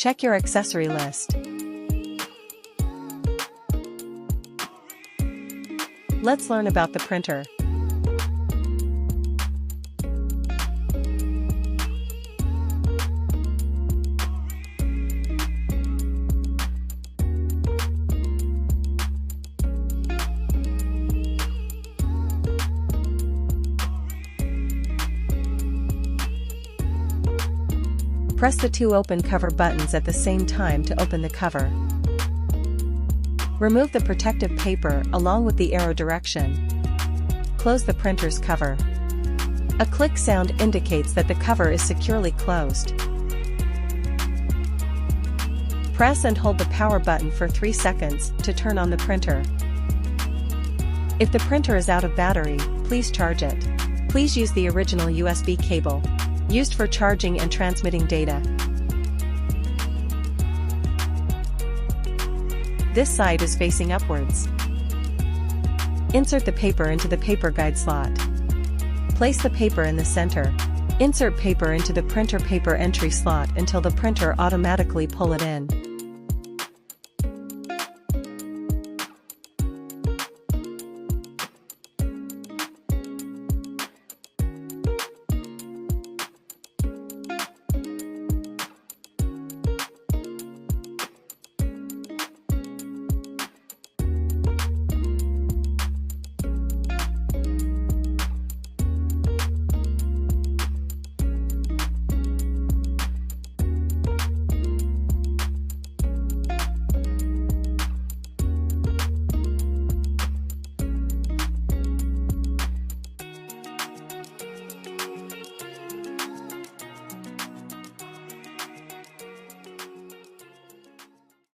Check your accessory list. Let's learn about the printer. Press the two open cover buttons at the same time to open the cover. Remove the protective paper along with the arrow direction. Close the printer's cover. A click sound indicates that the cover is securely closed. Press and hold the power button for 3 seconds to turn on the printer. If the printer is out of battery, please charge it. Please use the original USB cable, used for charging and transmitting data. This side is facing upwards. Insert the paper into the paper guide slot. Place the paper in the center. Insert paper into the printer paper entry slot until the printer automatically pull it in.